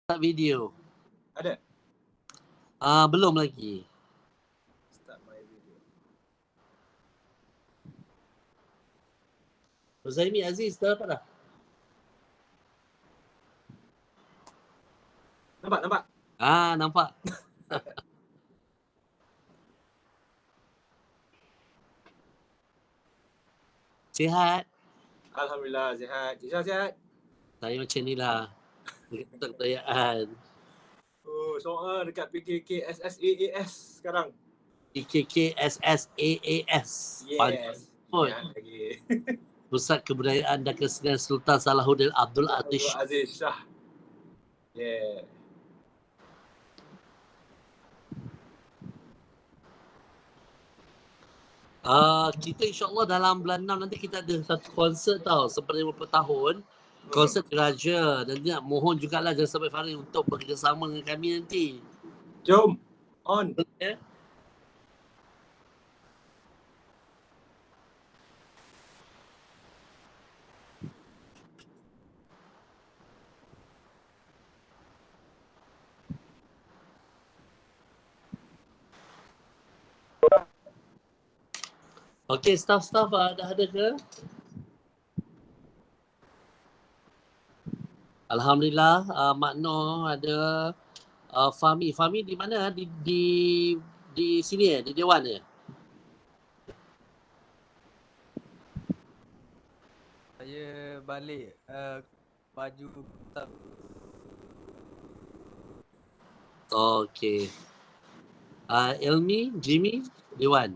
start video? Ada? Belum lagi. Start my video. Huzaimi Aziz, dah dapat dah? Nampak? Nampak. Sihat? Alhamdulillah sihat. Cik Syah sihat? Saya macam ni lah. Dekat kebudayaan. Oh, soal dekat PKK SSAAS sekarang. PKK SSAAS. Yes. Pun. Ingat lagi. Pusat Kebudayaan dan Kesenian Sultan Salahuddin Abdul Aziz. Aziz Shah. Yeah. Kita insyaAllah dalam bulan 6 nanti kita ada satu konsert tau, seperti 50 tahun. Konsert diraja, dan dia mohon jugalah Jangan Sampai Farid untuk bekerjasama dengan kami nanti. Jom. On. Ya? Okey, staff-staff dah ada ke? Alhamdulillah, Mak Noh ada, Fahmi. Fahmi di mana? Di sini di Dewan ya? Saya balik baju tak. Okey. Elmi, Jimmy, Dewan.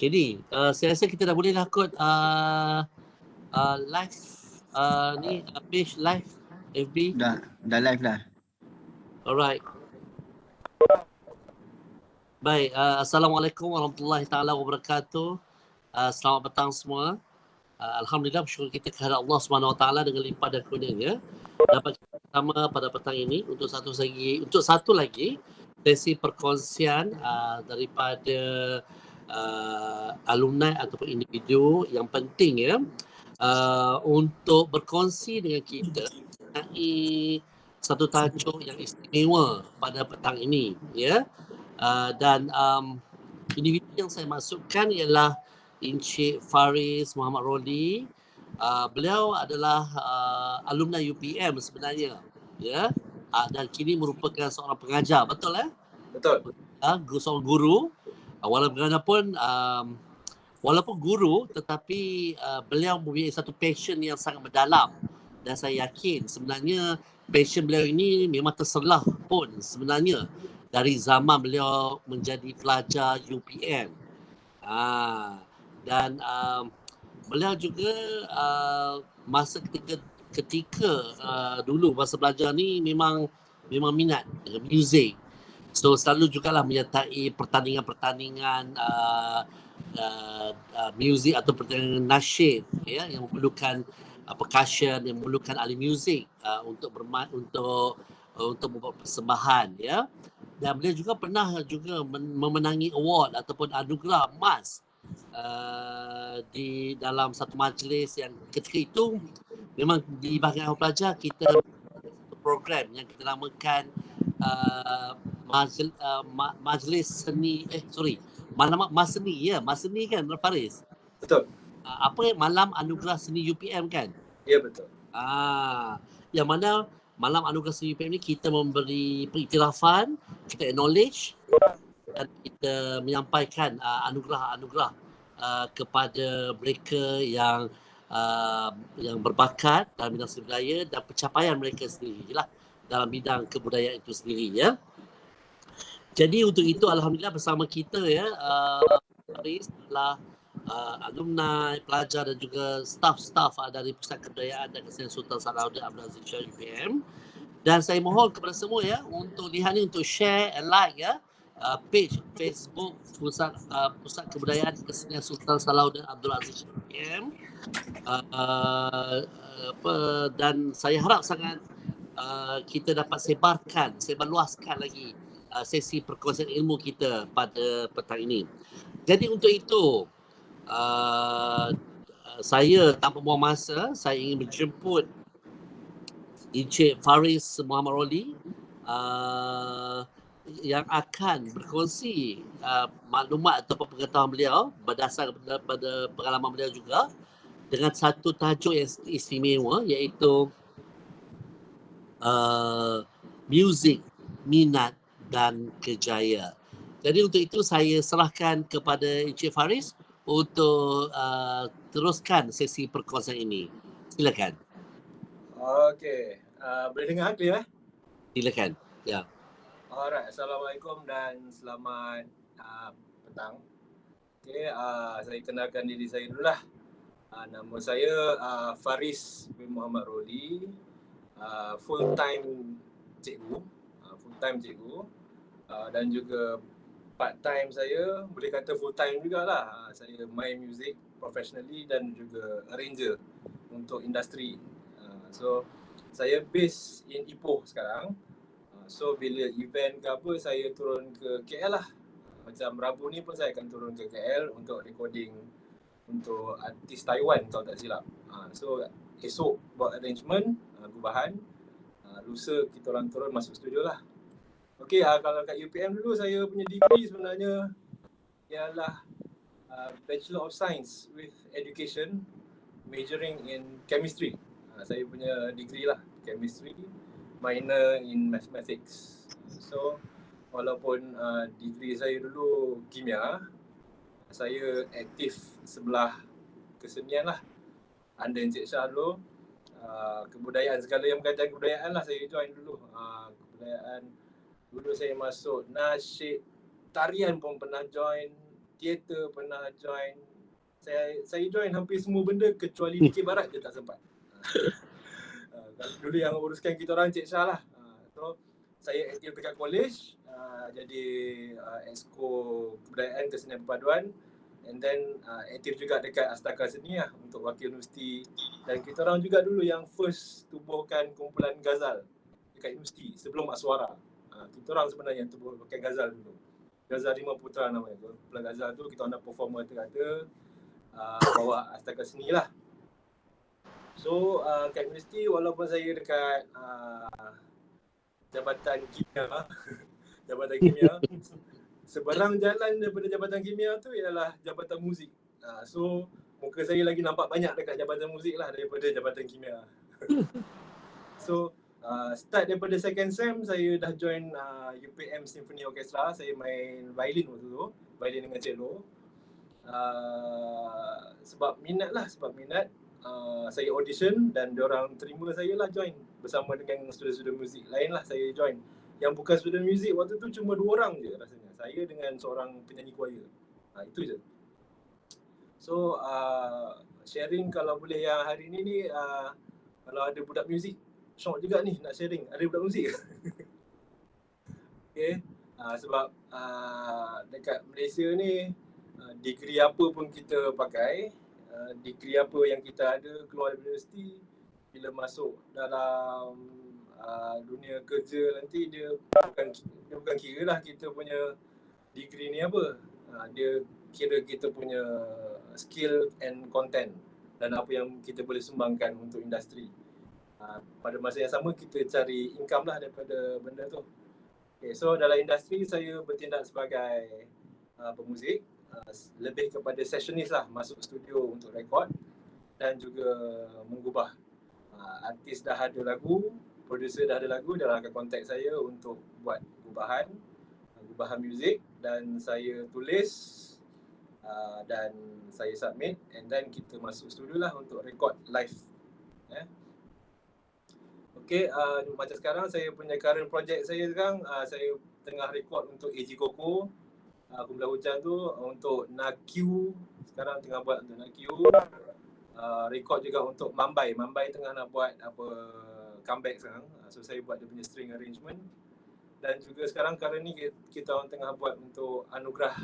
Okay, saya rasa kita dah boleh lah kot live ni page live FB. Dah live dah. Alright. Baik, Assalamualaikum warahmatullahi taala wabarakatuh. Selamat petang semua. Alhamdulillah, bersyukur kita kepada Allah Subhanahu Wa Taala dengan limpah dan kurnianya dapat bersama pada petang ini untuk satu lagi sesi perkongsian daripada alumni ataupun individu yang penting ya untuk berkongsi dengan kita mengenai satu tajuk yang istimewa pada petang ini ya. Dan individu yang saya masukkan ialah Encik Faris Muhammad Rodi. Beliau adalah alumni UPM sebenarnya ya. Dan kini merupakan seorang pengajar, betul Betul. Seorang guru. Walaupun guru tetapi beliau mempunyai satu passion yang sangat mendalam, dan saya yakin sebenarnya passion beliau ini memang terselah pun sebenarnya dari zaman beliau menjadi pelajar UPM. Dan beliau juga masa ketika dulu masa belajar ni memang minat dengan muzik. So selalu jugalah menyertai pertandingan-pertandingan muzik atau pertandingan nasyid ya, yang memerlukan percussion, yang memerlukan ahli muzik untuk bermain, untuk membuat persembahan ya. Dan beliau juga pernah memenangi award ataupun anugerah emas di dalam satu majlis yang ketika itu memang di bahagian awal pelajar kita program yang kita namakan majlis seni malam mas seni kan Faris? Betul. Apa malam anugerah seni UPM kan? Ya betul. Yang mana malam anugerah seni UPM ni kita memberi pengiktirafan, kita acknowledge dan kita menyampaikan anugerah-anugerah kepada mereka yang berbakat dalam bidang seni budaya dan pencapaian mereka sendiri lah dalam bidang kebudayaan itu sendiri ya. Jadi untuk itu alhamdulillah bersama kita ya Faris adalah alumni, pelajar dan juga staff dari Pusat Kebudayaan dan Kesenian Sultan Salahuddin Abdul Aziz Shah UPM. Dan saya mohon kepada semua ya untuk lihat ni, untuk share and like ya page Facebook Pusat Kebudayaan dan Kesenian Sultan Salahuddin Abdul Aziz Shah UPM. Dan saya harap sangat kita dapat sebarluaskan lagi sesi perkongsian ilmu kita pada petang ini. Jadi untuk itu saya tanpa buang masa, saya ingin menjemput Encik Faris Muhammad Roli yang akan berkongsi maklumat atau pengetahuan beliau berdasar pada pengalaman beliau juga dengan satu tajuk yang istimewa, iaitu muzik, minat dan kejaya. Jadi untuk itu saya serahkan kepada Encik Faris untuk teruskan sesi perkongsian ini. Silakan. Okey. Boleh dengar clear? Silakan. Ya. Alright, Assalamualaikum dan selamat petang. Okey, saya kenalkan diri saya dulu lah. Nama saya Faris bin Muhammad Roli, full time cikgu, dan juga part time saya boleh kata full time jugalah. Saya main music professionally dan juga arranger untuk industri. So saya base in Ipoh sekarang. So bila event ke apa saya turun ke KL lah. Macam Rabu ni pun saya akan turun ke KL untuk recording untuk artis Taiwan kalau tak silap. So esok buat arrangement, gubahan. Lusa kita orang turun masuk studio lah. Okey, kalau kat UPM dulu saya punya degree sebenarnya ialah Bachelor of Science with Education, majoring in chemistry. Saya punya degree lah, chemistry, minor in mathematics. So walaupun degree saya dulu kimia, saya aktif sebelah kesenian lah. Under Encik Shah dulu, kebudayaan, segala yang berkaitan kebudayaan lah saya join dulu. Kebudayaan, dulu saya masuk nasyid, tarian pun pernah join, teater pernah join. Saya join hampir semua benda kecuali Dikir Barat je tak sempat. Dulu yang uruskan kita orang Encik Shah lah. So saya aktif dekat college, jadi exco kebudayaan kesenian perpaduan, and then aktif juga dekat Astaka Seni lah untuk wakil universiti. Dan kita orang juga dulu yang first tubuhkan kumpulan ghazal dekat universiti sebelum Aswara. Kita orang sebenarnya yang tubuhkan ghazal dulu. Ghazal Lima Putra namanya. Kumpulan ghazal tu kita orang dah perform kata-kata bawah Astaka Seni lah. So kat universiti walaupun saya dekat Jabatan Kimia Jabatan Kimia, seberang jalan daripada Jabatan Kimia tu ialah Jabatan Muzik. So muka saya lagi nampak banyak dekat Jabatan Muzik lah daripada Jabatan Kimia. So start daripada second sem saya dah join UPM Symphony Orchestra. Saya main violin waktu tu, violin dengan cello. Sebab minat. Saya audition dan diorang terima saya lah join bersama dengan student-student muzik lain lah saya join. Yang bukan student muzik waktu tu cuma 2 orang je rasanya. Saya dengan seorang penyanyi choir. Itu je. So sharing kalau boleh yang hari ni kalau ada budak muzik, syok juga ni nak sharing. Ada budak muzik ke? Okay. Sebab dekat Malaysia ni degree apa pun kita pakai, degree apa yang kita ada keluar dari universiti, bila masuk dalam dunia kerja nanti dia bukan kira lah kita punya degree ni apa. Dia kira kita punya skill and content dan apa yang kita boleh sumbangkan untuk industri. Pada masa yang sama kita cari income lah daripada benda tu. Okay, so dalam industri saya bertindak sebagai pemuzik, lebih kepada sessionist lah, masuk studio untuk rekod dan juga mengubah. Artis dah ada lagu, producer dah ada lagu, dia akan contact saya untuk buat gubahan muzik dan saya tulis dan saya submit, and then kita masuk studio lah untuk record live. Okay, macam sekarang saya punya current project saya sekarang, saya tengah record untuk AG Koko, Kumpulan Hujan tu, untuk Nakyu, sekarang tengah buat untuk Nakyu. Record juga untuk Mambai tengah nak buat comeback sekarang. So saya buat dia punya string arrangement. Dan juga sekarang current ni kita orang tengah buat untuk Anugerah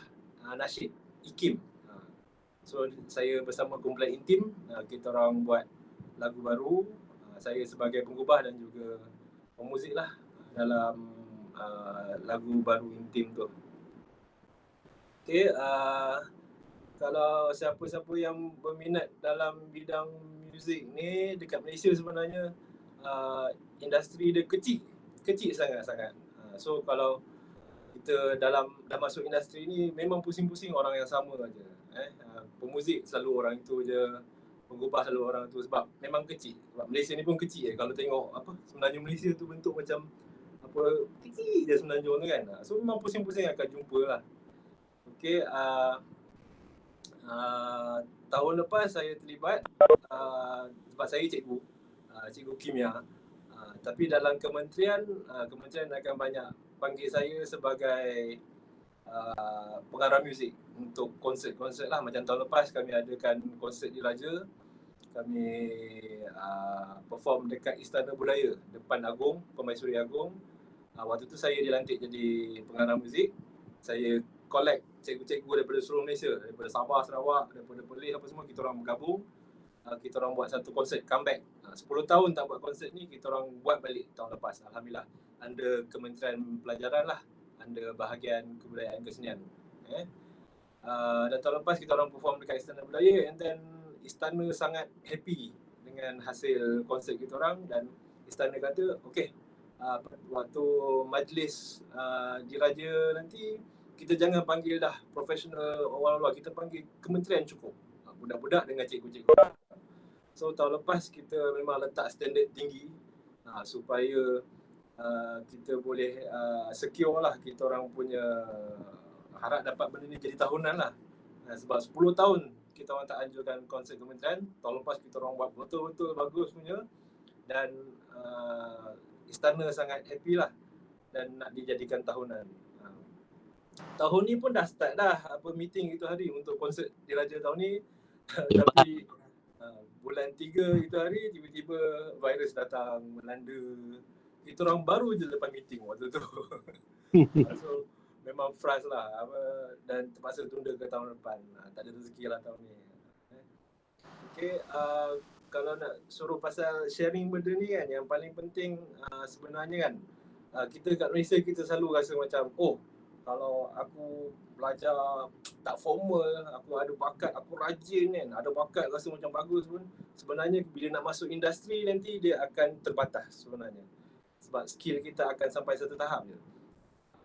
Nasyid IKIM. So saya bersama kumpulan Intim, kita orang buat lagu baru. Saya sebagai pengubah dan juga pemuzik lah dalam lagu baru Intim tu. Okay, kalau siapa-siapa yang berminat dalam bidang muzik ni dekat Malaysia sebenarnya industri dia kecil sangat-sangat. So kalau kita dah masuk industri ni memang pusing-pusing orang yang sama aja. Pemuzik selalu orang itu je, pengubah selalu orang tu sebab memang kecil. Sebab Malaysia ni pun kecil kalau tengok sebenarnya Malaysia tu bentuk macam kecil je sebenarnya tu kan. So memang pusing-pusing akan jumpa lah. Okay, tahun lepas saya terlibat sebab saya cikgu kimia. Tapi dalam kementerian akan banyak panggil saya sebagai pengarah muzik untuk konsert-konsert lah. Macam tahun lepas kami adakan konsert di Raja. Kami perform dekat Istana Budaya depan Agong, Permaisuri Agong. Waktu tu saya dilantik jadi pengarah muzik. Saya collect cikgu-cikgu daripada seluruh Malaysia, daripada Sabah, Sarawak, daripada Perlis apa semua, kita orang bergabung. Kita orang buat satu konsert comeback. 10 tahun tak buat konsert ni, kita orang buat balik tahun lepas. Alhamdulillah. Under Kementerian Pelajaran lah, under bahagian kebudayaan kesenian. Dan tahun lepas kita orang perform dekat Istana Budaya, and then Istana sangat happy dengan hasil konsert kita orang, dan Istana kata okey, waktu majlis diraja nanti kita jangan panggil dah profesional orang luar, kita panggil kementerian cukup, budak-budak dengan cikgu-cikgu. So tahun lepas kita memang letak standard tinggi supaya kita boleh secure lah kita orang punya, harap dapat benda ni jadi tahunan lah. Sebab 10 tahun kita orang tak anjurkan konsert kementerian, tahun lepas kita orang buat betul-betul bagus punya, dan Istana sangat happy lah dan nak dijadikan tahunan. Tahun ni pun dah start dah meeting itu hari untuk konsert Diraja tahun ni. Tapi bulan 3 itu hari tiba-tiba virus datang melanda. Kita orang baru je lepas meeting waktu tu. So memang frust lah dan terpaksa tunda ke tahun depan. Tak ada rezeki lah tahun ni. Okay, kalau nak suruh pasal sharing benda ni kan, yang paling penting sebenarnya kan, kita kat Malaysia kita selalu rasa macam kalau aku belajar tak formal, aku ada bakat, aku rajin kan, ada bakat rasa macam bagus pun, sebenarnya bila nak masuk industri nanti dia akan terbatas sebenarnya. Sebab skill kita akan sampai satu tahap je.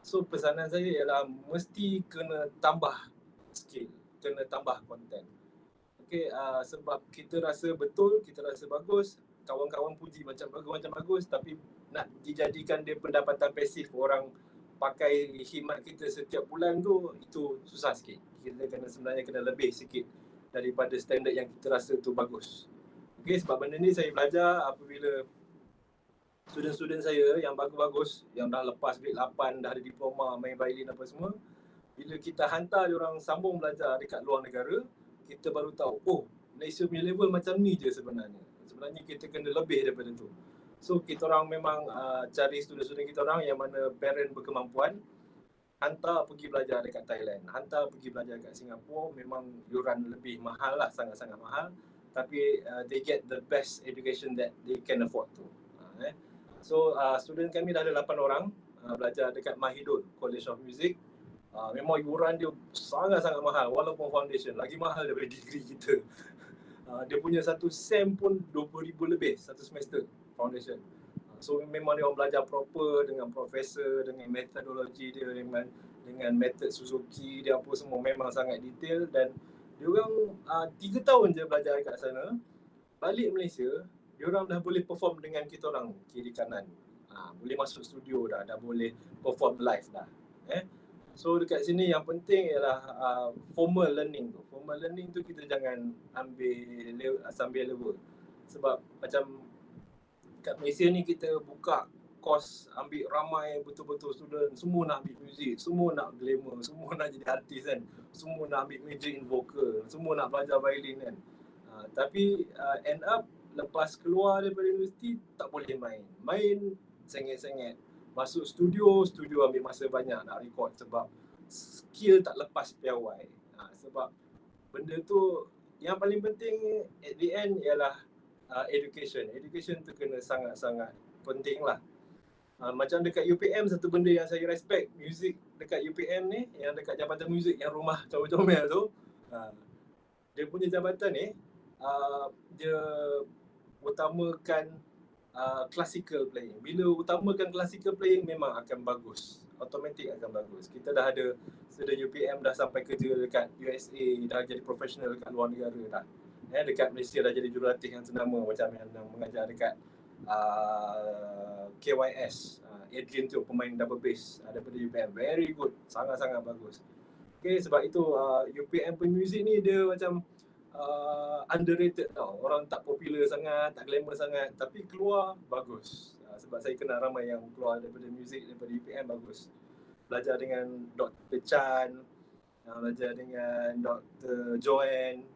So pesanan saya ialah mesti kena tambah skill, kena tambah konten. Okay, sebab kita rasa betul, kita rasa bagus, kawan-kawan puji macam bagus, tapi nak dijadikan dia pendapatan pasif, orang pakai khidmat kita setiap bulan tu, itu susah sikit. Kita sebenarnya kena lebih sikit daripada standard yang kita rasa tu bagus. Okay, sebab benda ni saya belajar apabila student-student saya yang bagus-bagus, yang dah lepas grade 8, dah ada diploma, main violin apa semua, bila kita hantar dia orang sambung belajar dekat luar negara, kita baru tahu, Malaysia punya level macam ni je sebenarnya. Sebenarnya kita kena lebih daripada tu. So kita orang memang cari student-student kita orang yang mana parent berkemampuan, hantar pergi belajar dekat Thailand, hantar pergi belajar dekat Singapura. Memang yuran lebih mahal lah, sangat-sangat mahal, tapi they get the best education that they can afford to. So student kami dah ada 8 orang belajar dekat Mahidol College of Music. Memang yuran dia sangat-sangat mahal, walaupun foundation lagi mahal daripada degree kita. Dia punya satu sem pun 20,000 lebih satu semester foundation. So memang dia orang belajar proper dengan profesor, dengan metodologi dia, dengan method Suzuki dia apa semua, memang sangat detail. Dan dia orang 3 tahun je belajar kat sana, balik Malaysia dia orang dah boleh perform dengan kita orang kiri kanan. Boleh masuk studio dah boleh perform live dah. So dekat sini yang penting ialah formal learning tu. Formal learning tu kita jangan sambil level. Sebab macam kat Malaysia ni kita buka course ambil ramai betul-betul student, semua nak ambil muzik, semua nak glamour, semua nak jadi artis kan. Semua nak ambil major in vocal, semua nak belajar violin kan. Tapi end up lepas keluar daripada universiti tak boleh main sengit-sengit. Masuk studio ambil masa banyak nak record sebab skill tak lepas piawai. Sebab benda tu yang paling penting at the end ialah education. Education tu kena sangat-sangat penting lah. Macam dekat UPM, satu benda yang saya respect music dekat UPM ni, yang dekat jabatan muzik yang rumah comel-comel tu, dia punya jabatan ni dia utamakan classical playing. Bila utamakan classical playing memang akan bagus, automatic akan bagus. Kita dah ada student UPM dah sampai kerja dekat USA, dah jadi profesional dekat luar negara dah. Dekat Malaysia dah jadi jurulatih yang ternama macam yang mengajar dekat KYS. Adrian tu pemain double bass daripada UPM, very good, sangat-sangat bagus. Okay, sebab itu UPM pemuzik ni dia macam underrated tau. Orang tak popular sangat, tak glamour sangat, tapi keluar bagus. Sebab saya kenal ramai yang keluar daripada muzik, daripada UPM bagus. Belajar dengan Dr. Chan, belajar dengan Dr. Joanne,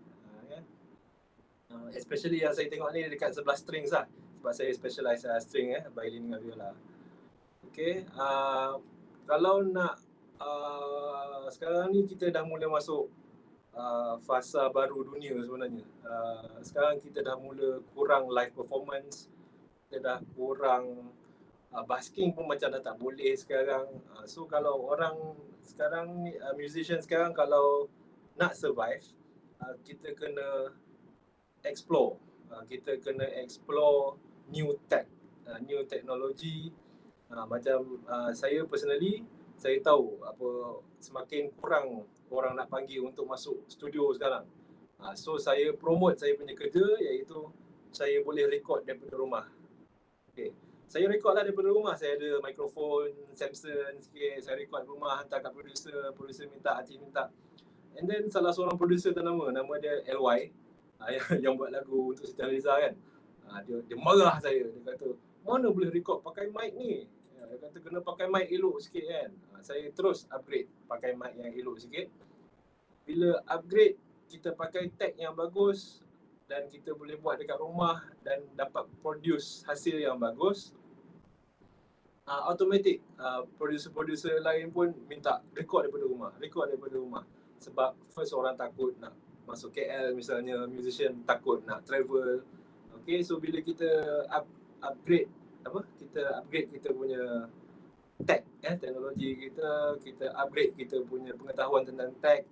especially yang saya tengok ni dekat 11 strings lah. Sebab saya specialize string, violin dengan viola. Okay, kalau nak sekarang ni kita dah mula masuk fasa baru dunia sebenarnya. Sekarang kita dah mula kurang live performance, kita dah kurang basking pun macam dah tak boleh sekarang. So kalau orang sekarang ni, musician sekarang kalau nak survive, kita kena explore. Kita kena explore new tech, new technology. Macam saya personally, saya tahu apa semakin kurang orang nak panggil untuk masuk studio sekarang. So saya promote saya punya kerja, iaitu saya boleh record daripada rumah. Okay. Saya record lah daripada rumah. Saya ada mikrofon Samson sikit, saya record rumah, hantar kat producer minta, artis minta. And then salah seorang producer ternama, nama dia LY, yang buat lagu untuk Siti Nurhaliza kan. Dia marah saya, dia kata, mana boleh record pakai mic ni? Dia kata kena pakai mic elok sikit kan. Saya terus upgrade pakai mic yang elok sikit. Bila upgrade, kita pakai tag yang bagus dan kita boleh buat dekat rumah dan dapat produce hasil yang bagus. Automatic producer-producer lain pun minta record daripada rumah. Sebab first orang takut nak masuk KL misalnya, musician takut nak travel. Okay, so bila kita upgrade kita punya tech, teknologi kita upgrade kita punya pengetahuan tentang tech,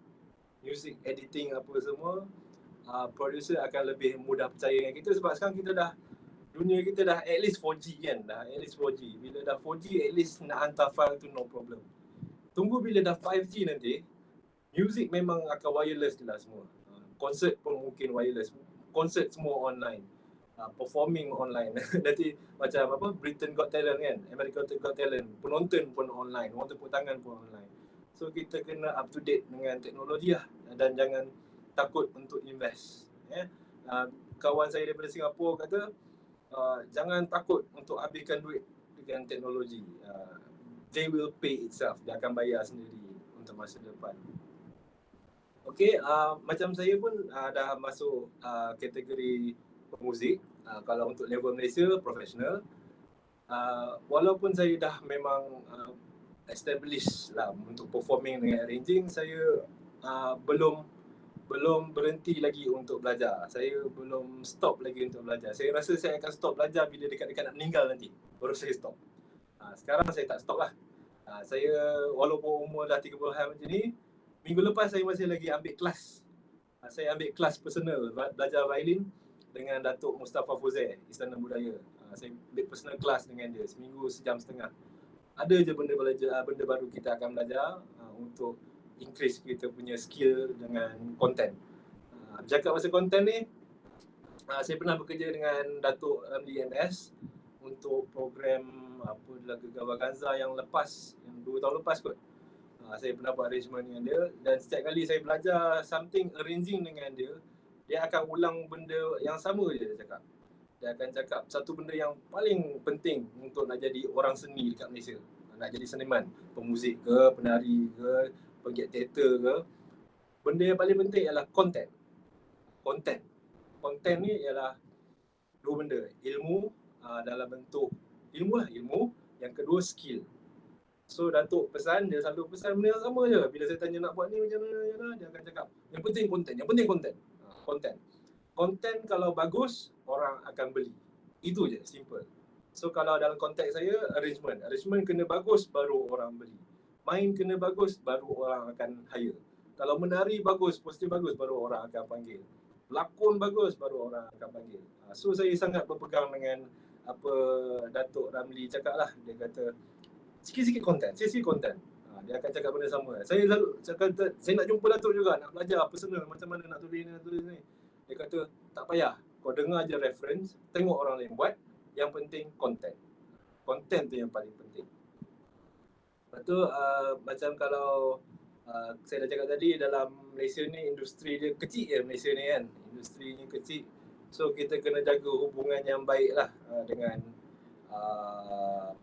music editing apa semua, producer akan lebih mudah percaya dengan kita. Sebab sekarang dunia kita dah at least 4G kan, Bila dah 4G at least nak hantar file tu no problem. Tunggu bila dah 5G nanti, music memang akan wireless je lah semua. Konsert pun mungkin wireless, konsert semua online, performing online. Nanti macam apa, Britain Got Talent kan, America Got Talent, penonton pun online, orang tepuk tangan pun online. So kita kena up to date dengan teknologi lah, dan jangan takut untuk invest. Kawan saya daripada Singapura kata, jangan takut untuk habiskan duit dengan teknologi. They will pay itself, dia akan bayar sendiri untuk masa depan. Okay, macam saya pun dah masuk kategori pemuzik. Kalau untuk level Malaysia, profesional. Walaupun saya dah memang established lah untuk performing dengan arranging, saya belum berhenti lagi untuk belajar. Saya belum stop lagi untuk belajar. Saya rasa saya akan stop belajar bila dekat-dekat nak meninggal nanti, baru saya stop. Sekarang saya tak stop lah. Saya walaupun umur dah 30-an macam ni, minggu lepas saya masih lagi ambil kelas. Saya ambil kelas personal belajar violin dengan Datuk Mustafa Fuzair, Istana Budaya. Saya ambil personal kelas dengan dia, seminggu sejam setengah. Ada je benda baru kita akan belajar untuk increase kita punya skill dengan konten. Bercakap pasal konten ni, saya pernah bekerja dengan Datuk Ramli MS untuk program lagu Gavaganza yang lepas, yang 2 tahun lepas kot. Saya pernah buat arrangement dengan dia, dan setiap kali saya belajar something arranging dengan dia, dia akan ulang benda yang sama je dia cakap. Dia akan cakap satu benda yang paling penting untuk nak jadi orang seni dekat Malaysia, nak jadi seniman, pemuzik ke, penari ke, pegiat teater ke, benda yang paling penting ialah konten. Konten ni ialah 2 benda, ilmu dalam bentuk ilmu, yang kedua skill. So Datuk pesan, dia selalu pesan benda yang sama je. Bila saya tanya nak buat ni macam mana, dia akan cakap yang penting konten, yang penting konten. Konten. Konten kalau bagus, orang akan beli. Itu je, simple. So kalau dalam konteks saya, arrangement kena bagus baru orang beli. Main kena bagus baru orang akan hire. Kalau menari bagus, postur bagus baru orang akan panggil. Lakon bagus baru orang akan panggil. So saya sangat berpegang dengan apa Datuk Ramli cakap lah. Dia kata sikit-sikit konten, sikit-sikit konten. Dia akan cakap benda sama. Saya selalu cakap, saya nak jumpa Datuk juga, nak belajar personal macam mana nak tulis ni. Dia kata tak payah, kau dengar je reference, tengok orang lain buat. Yang penting konten. Konten tu yang paling penting. Lepas tu macam kalau saya dah cakap tadi, dalam Malaysia ni industri dia kecil je Malaysia ni kan. Industri ni kecil. So kita kena jaga hubungan yang baik lah dengan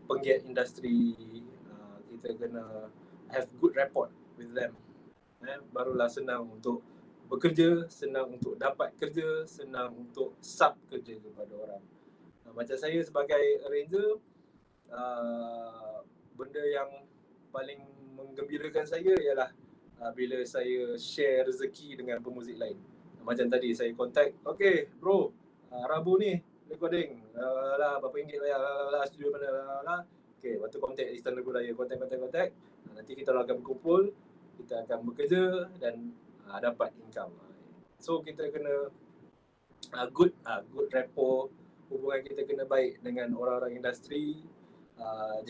penggiat industri. Kita kena have good rapport with them. Barulah senang untuk bekerja, senang untuk dapat kerja, senang untuk sub kerja kepada orang. Macam saya sebagai arranger, benda yang paling menggembirakan saya ialah bila saya share rezeki dengan pemuzik lain. Macam tadi saya contact, okay bro, Rabu ni recording, berapa ringgit bayar, studio mana, okay, lepas tu contact Istana Budaya, contact. Nanti kita akan berkumpul, kita akan bekerja dan dapat income. So kita kena good rapport, hubungan kita kena baik dengan orang-orang industri.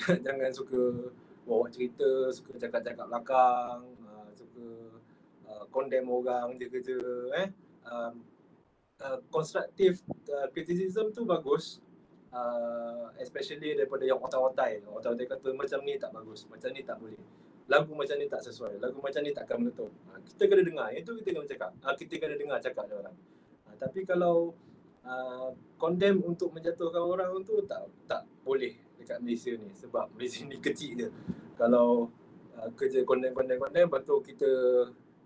Jangan suka bawa cerita, suka cakap-cakap belakang, suka condemn orang je kerja. Constructive criticism tu bagus, especially daripada yang otai-otai kata macam ni tak bagus, macam ni tak boleh, lagu macam ni tak sesuai, lagu macam ni takkan meletup. Kita kena dengar, itu kita kena cakap, kita kena dengar cakap dia orang. Tapi kalau condemn untuk menjatuhkan orang tu tak boleh dekat Malaysia ni, sebab Malaysia ni kecil je. Kalau kerja condemn, lepas tu kita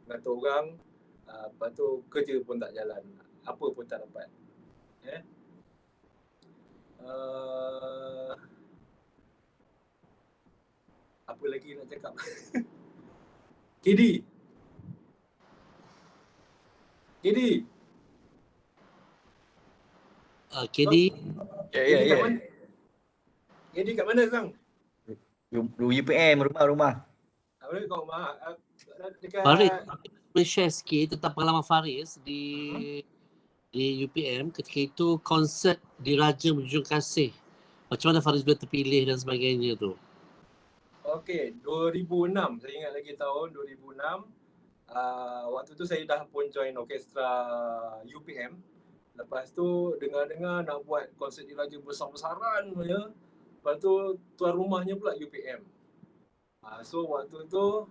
kata orang, lepas tu kerja pun tak jalan, apa pun tak dapat. Apa lagi nak cakap? KD. KD. Ya. KD kat mana sekarang? UPM, rumah. Apa kau rumah? Dekat Faris, boleh share sikit tentang pengalaman Faris di UPM ketika itu konsert di Raja Menjunjung Kasih. Macam mana Faris boleh terpilih dan sebagainya tu? Okey, 2006. Saya ingat lagi tahun 2006. Waktu tu saya dah pun join orkestra UPM. Lepas tu dengar-dengar nak buat konsert di Raja besar-besaran punya. Lepas tu tuan rumahnya pula UPM. So waktu tu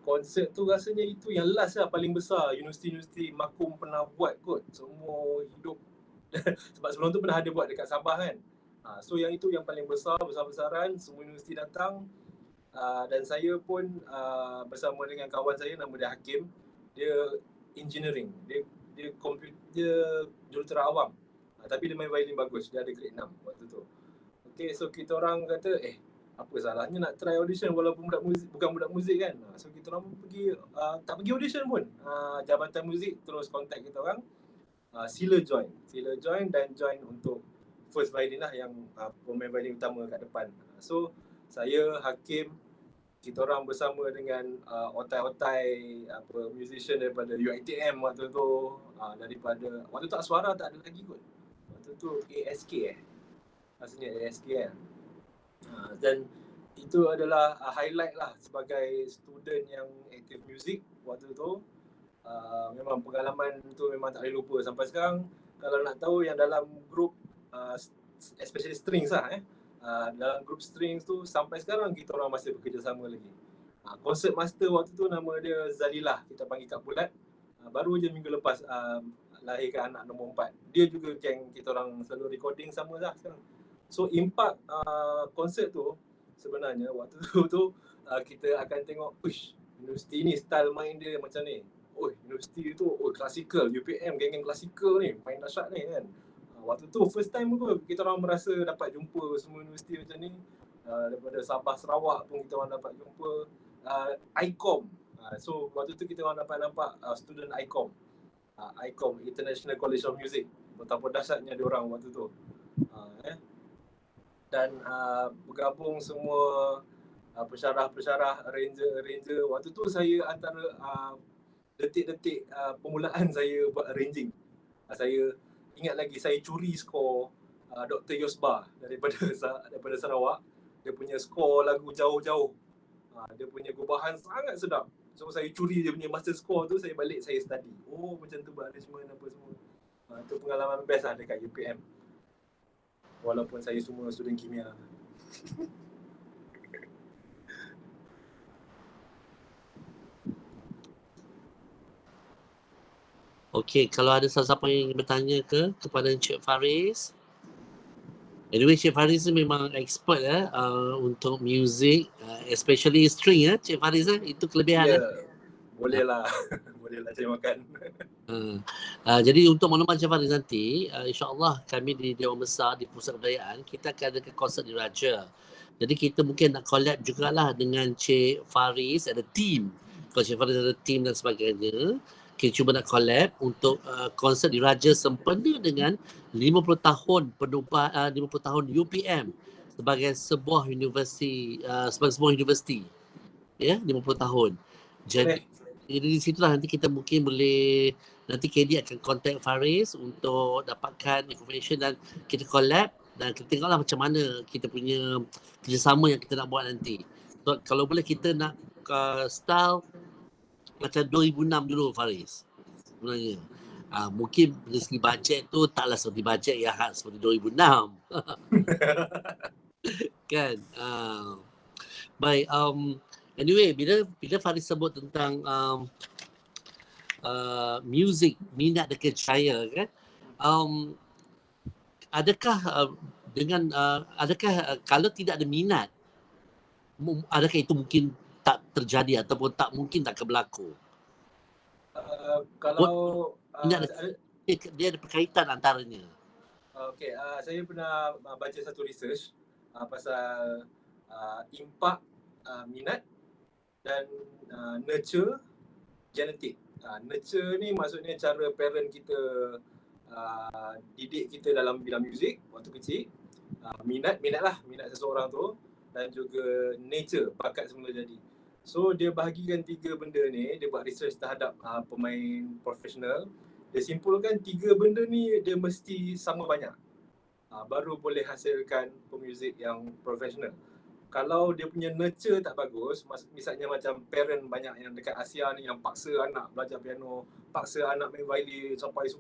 konsert tu rasanya itu yang last lah, paling besar universiti-universiti Makum pernah buat kot semua hidup. Sebab sebelum tu pernah ada buat dekat Sabah kan. So yang itu yang paling besar-besaran, semua universiti datang. Dan saya pun bersama dengan kawan saya nama dia Hakim. Dia engineering, dia jurutera awam. Tapi dia main violin bagus, dia ada grade 6 waktu tu. Okay, so kita orang kata apa salahnya nak try audition walaupun bukan budak muzik kan. So kita orang pergi, tak pergi audition pun. Jabatan muzik terus contact kita orang. Sila join dan join untuk first violin lah, yang pemain violin utama kat depan. So saya, Hakim, kita orang bersama dengan otai-otai musician daripada UiTM waktu tu, daripada waktu tu Aswara tak ada lagi kot. Waktu tu ASK rasanya ASK kan. Dan itu adalah highlight lah sebagai student yang aktif muzik waktu tu. Memang pengalaman tu memang tak boleh lupa sampai sekarang. Kalau nak tahu yang dalam grup especially strings lah dalam grup strings tu sampai sekarang kita orang masih bekerjasama lagi. Concert master waktu tu nama dia Zalilah, kita panggil Kak Bulat. Baru je minggu lepas lahirkan anak nombor 4. Dia juga geng kita orang selalu recording sama lah sekarang. So impact konsert tu sebenarnya waktu tu kita akan tengok, uish, universiti ni style main dia macam ni. Universiti tu klasikal, UPM geng-geng klasikal ni, main dahsyat ni kan. Waktu tu first time pun kita orang merasa dapat jumpa semua universiti macam ni. daripada Sabah Sarawak pun kita orang dapat jumpa ICOM. So waktu tu kita orang dapat nampak student ICOM. ICOM, International College of Music. Betapa dahsyatnya diorang waktu tu. Dan bergabung semua pensyarah-pensyarah, arranger. Waktu tu saya antara detik-detik permulaan saya buat arranging. Saya ingat lagi saya curi skor Dr. Yosba daripada Sarawak. Dia punya skor lagu Jauh-Jauh. Dia punya gubahan sangat sedap. So saya curi dia punya master score tu, saya balik saya study. Oh macam tu buat arrangement apa semua. Itu pengalaman best lah dekat UPM. Walaupun saya semua student kimia. Okey, kalau ada siapa yang ingin bertanya kepada Encik Faris. Anyway, Encik Faris ni memang expert untuk music, especially string Encik Faris itu kelebihan Boleh lah. Boleh lah saya makan. Jadi untuk maklumat Encik Faris nanti, insyaAllah kami di Dewan Besar di Pusat Kebudayaan, kita akan ada konsert di Raja. Jadi kita mungkin nak collab jugalah dengan Encik Faris, ada team. Kalau Encik Faris ada team dan sebagainya, kita cuba nak collab untuk konsert di Raja sempena dengan 50 tahun 50 tahun UPM sebagai sebuah universiti, ya, 50 tahun. Jadi di situlah nanti kita mungkin boleh, nanti KD akan contact Faris untuk dapatkan information dan kita collab dan kita tengoklah macam mana kita punya kerjasama yang kita nak buat nanti. So, kalau boleh kita nak style macam 2006 dulu Faris sebenarnya. Mungkin dari segi bajet tu taklah seperti bajet yang seperti 2006. Kan? Baik, anyway, bila Faris sebut tentang music, minat dan kerjaya kan, adakah kalau tidak ada minat, adakah itu mungkin tak terjadi ataupun tak mungkin tak berlaku? Kalau dia ada perkaitan antaranya. Okay, saya pernah baca satu research pasal impak minat dan nurture genetik. Nurture ni maksudnya cara parent kita didik kita dalam bidang muzik waktu kecil. Minat seseorang tu, dan juga nature, bakat semula jadi. So dia bahagikan 3 benda ni, dia buat research terhadap pemain profesional. Dia simpulkan 3 benda ni dia mesti sama banyak. Baru boleh hasilkan pemuzik yang profesional. Kalau dia punya nurture tak bagus, misalnya macam parent banyak yang dekat Asia ni yang paksa anak belajar piano, paksa anak main violin sampai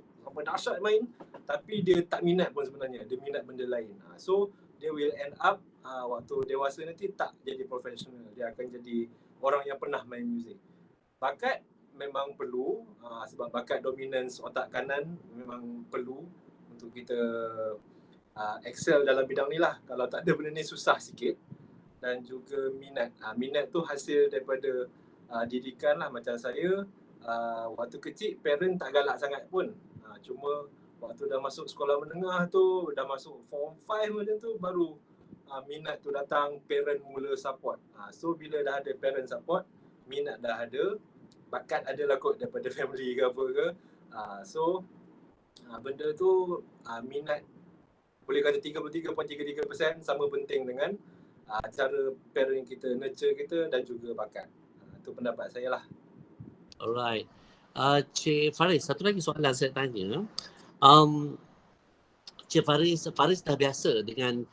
dahsyat main, tapi dia tak minat pun sebenarnya, dia minat benda lain. So dia will end up waktu dewasa nanti tak jadi profesional, dia akan jadi orang yang pernah main muzik. Bakat memang perlu, sebab bakat dominance otak kanan memang perlu untuk kita excel dalam bidang ni lah. Kalau tak ada benda ni susah sikit. Dan juga minat. Minat tu hasil daripada didikan lah. Macam saya, waktu kecil parent tak galak sangat pun. Cuma waktu dah masuk sekolah menengah tu, dah masuk form 5 macam tu, baru minat tu datang, parent mula support. So bila dah ada parent support, minat dah ada, bakat adalah kot daripada family ke apa ke. So benda tu minat boleh kata 33.33% sama penting dengan cara parent kita, nurture kita dan juga bakat. Itu pendapat saya lah. Alright. Cik Faris, satu lagi soalan saya tanya. Cik Faris dah biasa dengan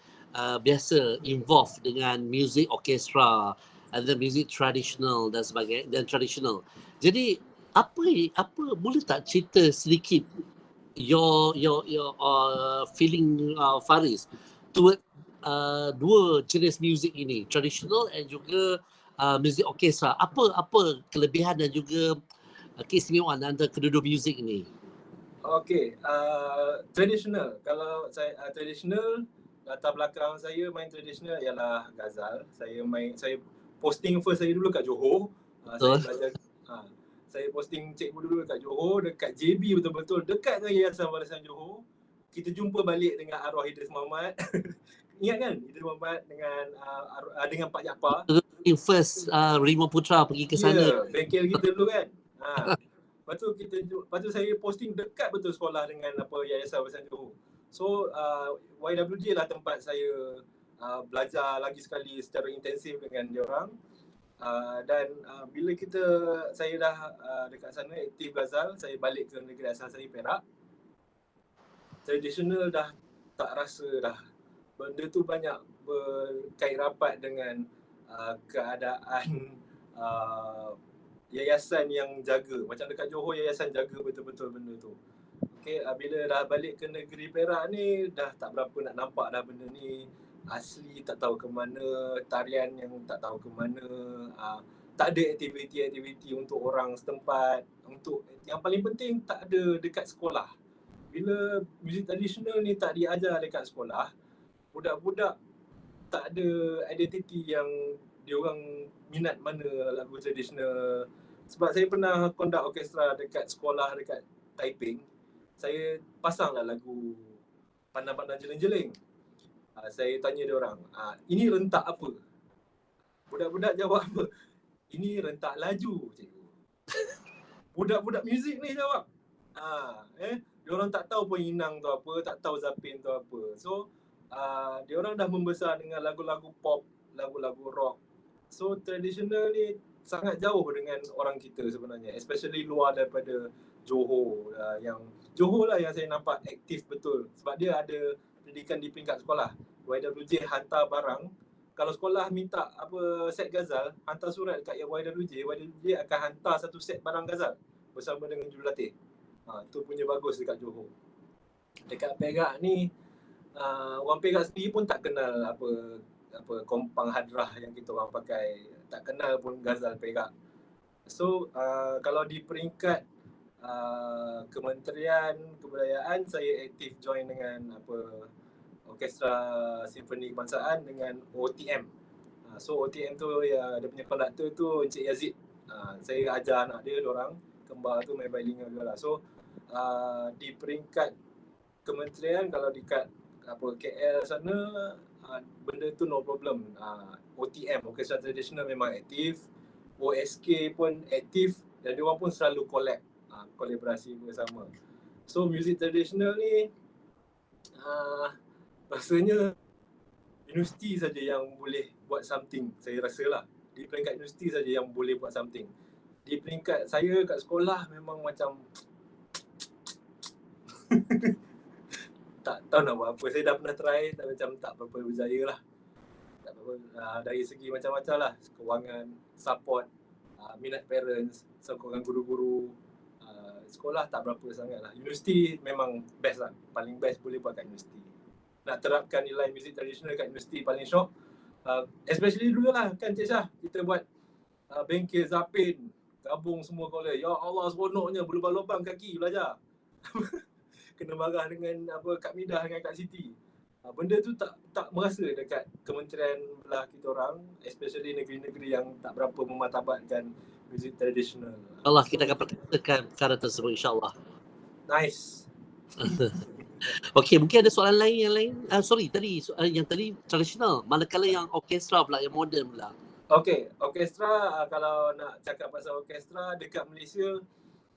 biasa involve dengan music orchestra, ada music traditional dan sebagainya, dan traditional. Jadi apa boleh tak cerita sedikit your feeling Faris toward dua jenis muzik ini, traditional and juga muzik orkestra. Apa kelebihan dan juga keistimewaan antara kedua-dua muzik ini? Okay, traditional. Kalau saya traditional, latar belakang saya main traditional ialah Ghazal. Saya posting first saya dulu kat Johor. Saya belajar saya posting cikgu dulu dekat Johor, dekat JB betul-betul, dekat dengan Yayasan Warisan Johor. Kita jumpa balik dengan arwah Idris Muhammad. ingat kan Idris Muhammad dengan Pak Jaafar. First Rima Putra pergi ke sana. Bengkel kita dulu kan. Lepas tu saya posting dekat betul sekolah dengan Yayasan Wawasan Johor. So YWJ lah tempat saya belajar lagi sekali secara intensif dengan diorang. Dan bila saya dah dekat sana aktif Ghazal, saya balik ke negeri asal saya Perak. Tradisional dah tak rasa dah. Benda tu banyak berkait rapat dengan keadaan yayasan yang jaga. Macam dekat Johor, yayasan jaga betul-betul benda tu. Okay, bila dah balik ke negeri Perak ni, dah tak berapa nak nampak dah benda ni. Asli tak tahu ke mana, tarian yang tak tahu ke mana, tak ada aktiviti-aktiviti untuk orang setempat. Untuk yang paling penting, tak ada dekat sekolah. Bila muzik tradisional ni tak diajar dekat sekolah, budak-budak tak ada identiti yang diorang minat mana lagu tradisional. Sebab saya pernah conduct orkestra dekat sekolah dekat Taiping. Saya pasanglah lagu Pandang-Pandang Jeling-Jeling. Saya tanya diorang, ini rentak apa? Budak-budak jawab apa? Ini rentak laju, cikgu. Budak-budak muzik ni jawab. Diorang tak tahu pun inang tu apa, tak tahu zapin tu apa. So diorang dah membesar dengan lagu-lagu pop, lagu-lagu rock. So tradisional ni sangat jauh dengan orang kita sebenarnya, especially luar daripada Johor. Yang Johor lah yang saya nampak aktif betul, sebab dia ada pendidikan di peringkat sekolah. YWJ hantar barang. Kalau sekolah minta set Ghazal, hantar surat dekat YWJ akan hantar satu set barang Ghazal bersama dengan jurulatih. Tu punya bagus dekat Johor. Dekat Perak ni, orang Perak sendiri pun tak kenal apa kompang hadrah yang kita orang pakai. Tak kenal pun Ghazal Perak. So kalau di peringkat Kementerian Kebudayaan, saya aktif join dengan Orkestra Simfoni Kebangsaan dengan OTM. So OTM tu dia punya konduktor tu Encik Yazid. Saya ajar anak dia, diorang kembar tu main bilingual juga lah. So di peringkat kementerian, kalau dekat KL sana, benda tu no problem. OTM, Orkestra Tradisional memang aktif. OSK pun aktif dan diorang pun selalu kolaborasi bersama. So muzik tradisional ni rasanya universiti saja yang boleh buat something, saya rasa lah. Di peringkat universiti saja yang boleh buat something. Di peringkat saya kat sekolah memang macam tak tahu nak buat apa. Saya dah pernah try, tapi macam tak berapa berjaya lah. Tak berapa, dari segi macam-macam lah. Kewangan, support, minat parents, sokongan guru-guru. Sekolah tak berapa sangat lah. Universiti memang best lah. Paling best boleh buat kat universiti. Nak terapkan nilai muzik tradisional kat universiti paling syok. Especially dulu lah kan Cik Syah, kita buat bengkel zapin, gabung semua kolej. Ya Allah, seronoknya berlubang-lubang kaki belajar. Kena marah dengan Kak Midah dengan Kak Siti. Benda tu tak merasa dekat kementerian belah kita orang, especially negeri-negeri yang tak berapa mematabatkan muzik tradisional. Allah, kita akan perkatakan perkara tersebut insyaAllah. Nice. Okey, mungkin ada soalan lain yang lain. Yang tadi tradisional. Manakala yang orkestra pula, yang moden pula. Okey, orkestra, kalau nak cakap pasal orkestra dekat Malaysia,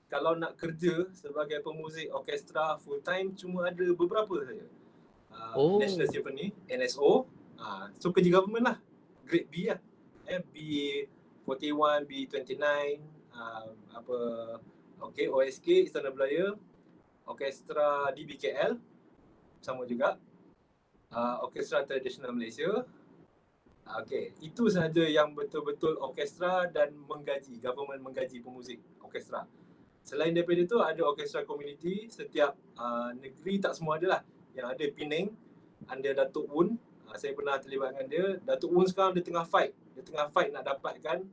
kalau nak kerja sebagai pemuzik orkestra full time, cuma ada beberapa saja. National Symphony, NSO. So kerja government lah. Grade B lah. B41, B29, OSK, Istana Belaya, Orkestra DBKL, sama juga. Orkestra Tradisional Malaysia. Itu sahaja yang betul-betul orkestra dan menggaji, government menggaji pemuzik orkestra. Selain daripada itu, ada orkestra community. Setiap negeri, tak semua ada lah. Yang ada Penang, under Datuk Woon. Saya pernah terlibat dengan dia. Datuk Woon sekarang dia tengah fight. Dia tengah fight nak dapatkan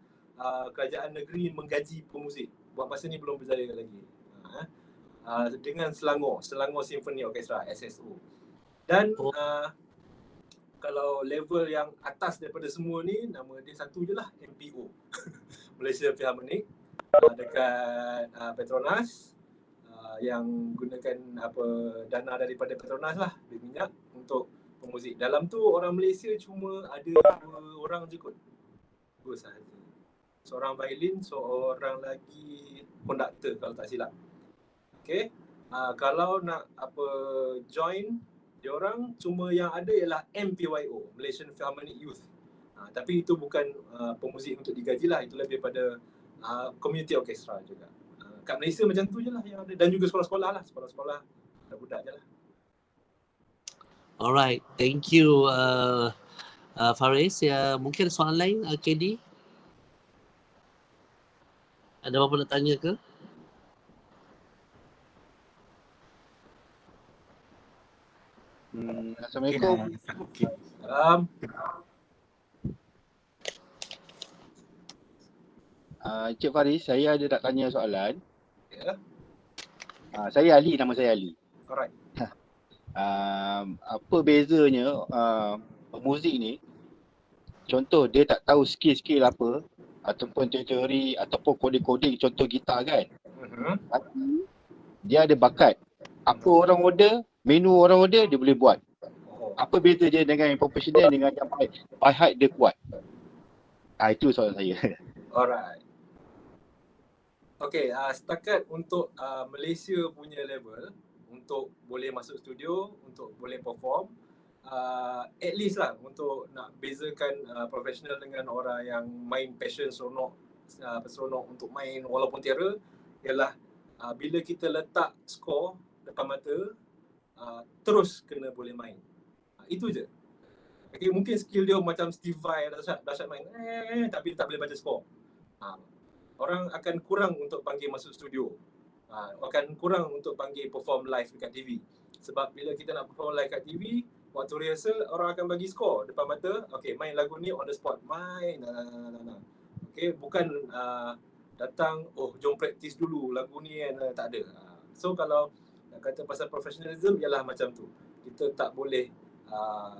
kerajaan negeri menggaji pemuzik. Buat masa ni belum berjaya lagi. Dengan Selangor Symphony Orchestra, SSO. Dan kalau level yang atas daripada semua ni, nama dia satu je lah, MPO. Malaysia Philharmonic, dekat Petronas, yang gunakan dana daripada Petronas lah, minyak untuk pemuzik. Dalam tu orang Malaysia cuma ada 2 orang je kot. 2 sahaja. Seorang violin, seorang lagi konduktor kalau tak silap. Okay. Kalau nak join, diorang cuma yang ada ialah MPYO, Malaysian Philharmonic Youth. Tapi itu bukan pemuzik untuk digaji lah, itu lebih pada community orchestra juga. Kat Malaysia macam tu je lah yang ada, dan juga sekolah-sekolah lah, sekolah-sekolah budak je lah. Alright, thank you Faris. Ya, mungkin soalan lain KD? Ada apa-apa nak tanya ke? Assalamualaikum. Encik Faris, saya ada nak tanya soalan. Ya. Saya Ali, nama saya Ali. Alright. Apa bezanya pemuzik ni, contoh dia tak tahu skill-skill apa ataupun teori ataupun koding-koding, contoh gitar kan. Tapi dia ada bakat. Apa orang order, menu orang order dia boleh buat. Apa beza dia dengan yang profesional dengan yang by heart dia kuat? Itu soalan saya. Alright. Okay, setakat untuk Malaysia punya level, untuk boleh masuk studio, untuk boleh perform, at least lah untuk nak bezakan profesional dengan orang yang main passion, seronok untuk main walaupun tiara, ialah bila kita letak skor depan mata, terus kena boleh main. Itu je. Okay, mungkin skill dia macam Steve Vai dahsyat main, tapi tak boleh baca skor. Orang akan kurang untuk panggil masuk studio. Akan kurang untuk panggil perform live dekat TV. Sebab bila kita nak perform live kat TV, waktu rehearsal orang akan bagi skor depan mata. Okay, main lagu ni on the spot. Main. Okay, bukan datang, jom practice dulu lagu ni kan. Tak ada. So kalau nak kata pasal professionalism, ialah macam tu. Kita tak boleh,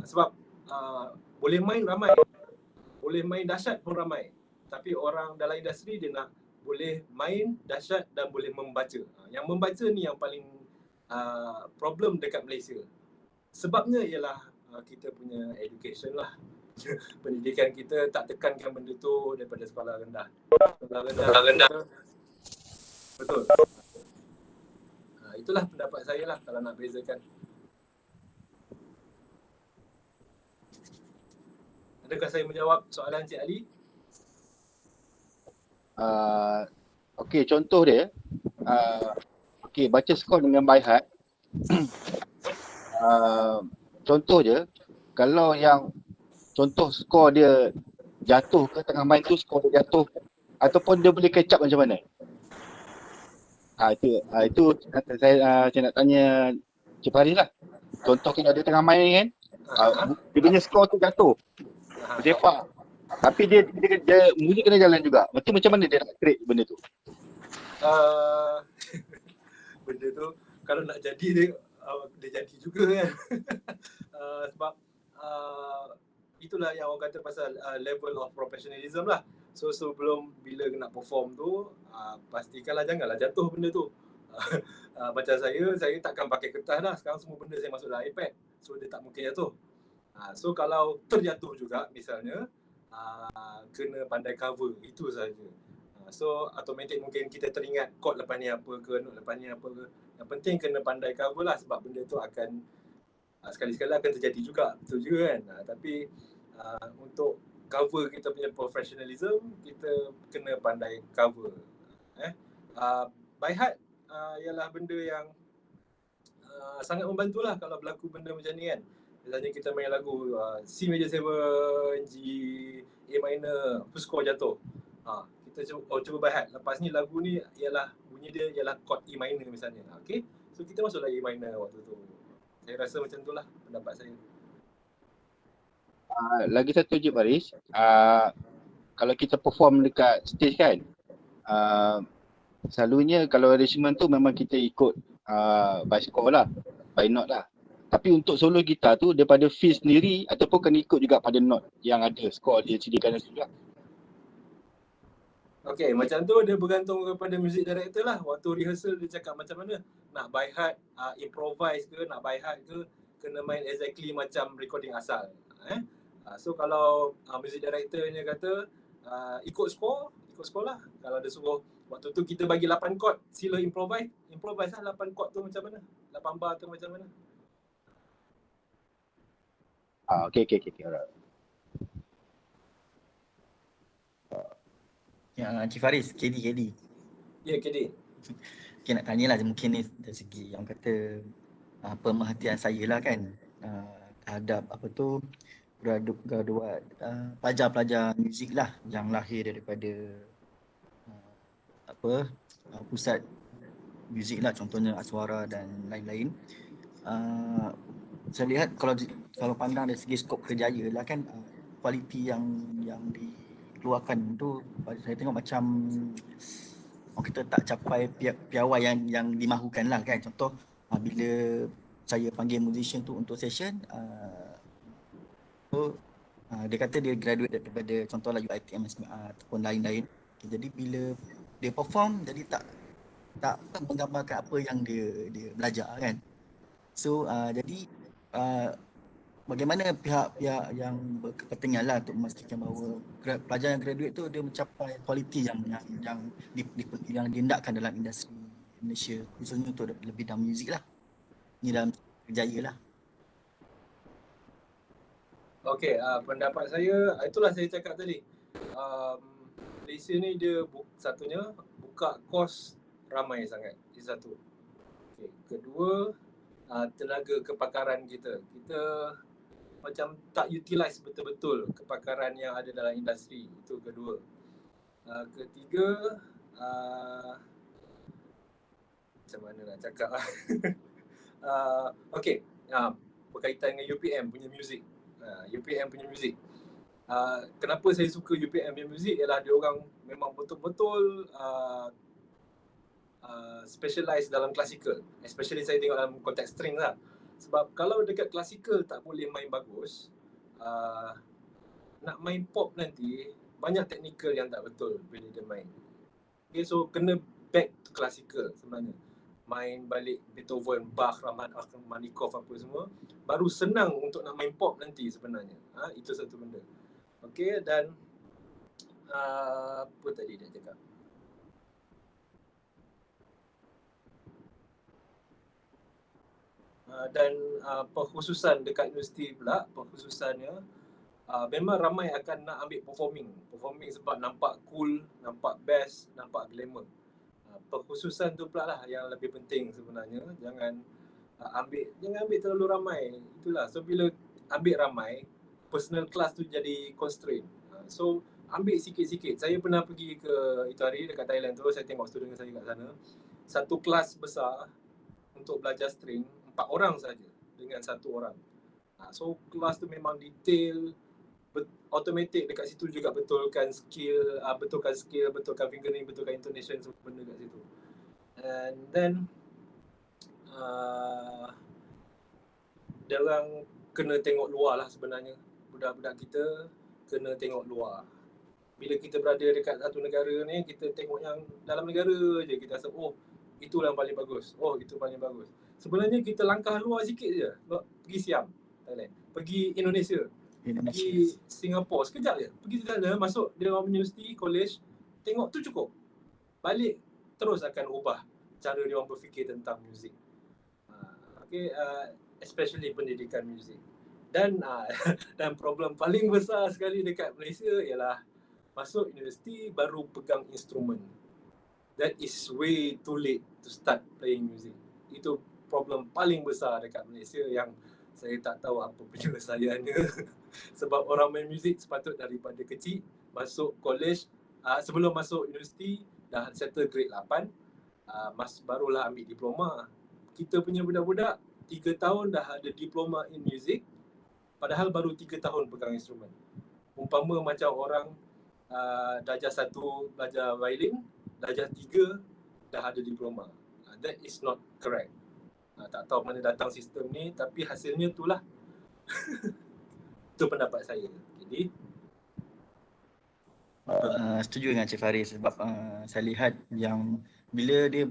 sebab boleh main ramai. Boleh main dahsyat pun ramai. Tapi orang dalam industri dia nak boleh main dahsyat dan boleh membaca. Yang membaca ni yang paling problem dekat Malaysia. Sebabnya ialah kita punya education lah. Pendidikan kita tak tekankan benda tu daripada sekolah rendah. Sekolah rendah. Betul. Itulah pendapat saya lah kalau nak bezakan. Adakah saya menjawab soalan Cik Ali? Okey, contoh dia, baca skor dengan by heart. Contoh je, kalau yang contoh skor dia jatuh ke tengah main tu, skor dia jatuh ataupun dia boleh catch up macam mana? Itu saya nak tanya Cik Faris lah. Contoh kalau dia tengah main kan, dia punya skor tu jatuh, bersepak. Tapi dia muzik kena jalan juga. Macam mana dia nak create benda tu? Benda tu kalau nak jadi dia jadi juga kan. Sebab itulah yang orang kata pasal level of professionalism lah. So sebelum bila nak perform tu, pastikanlah janganlah jatuh benda tu. Macam saya takkan pakai kertas dah. Sekarang semua benda saya masuk dalam iPad. So dia tak mungkin jatuh. So kalau terjatuh juga misalnya, kena pandai cover, itu saja. So automatic mungkin kita teringat chord lepas ni apa ke, note lepas ni apa ke. Yang penting kena pandai cover lah, sebab benda tu akan sekali-sekala akan terjadi juga, betul juga kan. Tapi untuk cover kita punya professionalism, kita kena pandai cover. By heart ialah benda yang sangat membantulah kalau berlaku benda macam ni kan. Misalnya kita main lagu C major 7, G, A minor, terus skor jatuh. Kita cuba by heart. Lepas ni lagu ni ialah bunyi dia ialah chord E minor misalnya. Okay, so kita masuklah E minor waktu tu. Saya rasa macam tu lah pendapat saya. Lagi satu je Faris, kalau kita perform dekat stage kan, selalunya kalau arrangement tu memang kita ikut by score lah, by note lah. Tapi untuk solo gitar tu daripada feel sendiri ataupun kena ikut juga pada note yang ada skor dia sediakan juga. Okay, macam tu dia bergantung kepada music director lah. Waktu rehearsal dia cakap macam mana, nak by heart, improvise ke, nak by heart ke. kena main exactly macam recording asal. So kalau music directornya kata ikut score lah. Kalau dia suruh waktu tu kita bagi 8 chord, sila improvise lah 8 chord tu macam mana, 8 bar tu macam mana. Okay, alright. Encik Faris, KD. Ya, KD. Okay, nak tanyalah mungkin ni dari segi yang kata pemerhatian saya lah kan terhadap apa tu graduat pelajar-pelajar muzik lah yang lahir daripada pusat muzik lah, contohnya Aswara dan lain-lain. Saya lihat kalau pandang dari segi skop kerjaya lah kan, kualiti yang dikeluarkan tu saya tengok macam kita tak capai piawai yang dimahukan lah kan. Contoh bila saya panggil musician tu untuk session, dia kata dia graduate daripada contohlah UiTM ataupun lain-lain. Jadi bila dia perform, jadi tak menggambarkan apa yang dia belajar kan. So jadi bagaimana pihak-pihak yang berkepentingan lah untuk memastikan bahawa pelajar yang graduate tu dia mencapai kualiti yang dihendakkan dalam industri Malaysia, khususnya untuk bidang muzik lah. Ini dalam kerjaya lah. Okey, pendapat saya, itulah saya cakap tadi. Malaysia ni dia satunya buka kos ramai sangat. Itu satu. Okay. Kedua, tenaga kepakaran kita. Kita macam tak utilize betul-betul kepakaran yang ada dalam industri. Itu kedua. Ketiga, macam mana nak cakap okey, berkaitan dengan UPM punya muzik. Kenapa saya suka UPM punya muzik ialah dia orang memang betul-betul specialize dalam klasikal. Especially saya tengok dalam konteks string lah. Sebab kalau dekat klasikal tak boleh main bagus, nak main pop nanti banyak teknikal yang tak betul bila dia main. Okay, so kena back to klasikal sebenarnya. Main balik Beethoven, Bach, Rachmaninoff apa semua, baru senang untuk nak main pop nanti sebenarnya. Itu satu benda. Okey, dan apa tadi dia cakap? Dan perkhususan dekat universiti pula, perkhususannya memang ramai akan nak ambil performing sebab nampak cool, nampak best, nampak glamour. Perkhususan tu pula lah yang lebih penting sebenarnya. Jangan ambil terlalu ramai. Itulah. So bila ambil ramai, personal class tu jadi constraint. So ambil sikit-sikit. Saya pernah pergi ke itu hari dekat Thailand tu, saya tengok student saya kat sana. Satu kelas besar untuk belajar string, 4 orang saja dengan 1 orang. So kelas tu memang detail, automatic dekat situ juga betulkan skill, betulkan fingering, betulkan intonation, semua benda kat situ. And then dia orang kena tengok luar lah sebenarnya. Budak-budak kita kena tengok luar. Bila kita berada dekat satu negara ni, kita tengok yang dalam negara je, kita rasa itu yang paling bagus. Itu paling bagus. Sebenarnya kita langkah luar sikit je. Pergi Siam, Thailand. Pergi Indonesia. Pergi Singapura sekejap je. Pergi sana, masuk dia orang universiti, college, tengok tu cukup. Balik terus akan ubah cara dia orang berfikir tentang muzik. Okay, especially pendidikan muzik. Dan problem paling besar sekali dekat Malaysia ialah masuk universiti baru pegang instrumen. That is way too late to start playing music. Itu problem paling besar dekat Malaysia yang saya tak tahu apa penyelesaiannya. Sebab orang main muzik sepatut daripada kecil masuk college, sebelum masuk universiti dah settle grade 8, barulah ambil diploma. Kita punya budak-budak 3 tahun dah ada diploma in music, padahal baru 3 tahun pegang instrumen. Umpama macam orang darjah 1 belajar violin, darjah 3 dah ada diploma. That is not correct. Tak tahu mana datang sistem ni, tapi hasilnya itulah. Itu pendapat saya. Jadi setuju dengan Cik Faris sebab saya lihat yang bila dia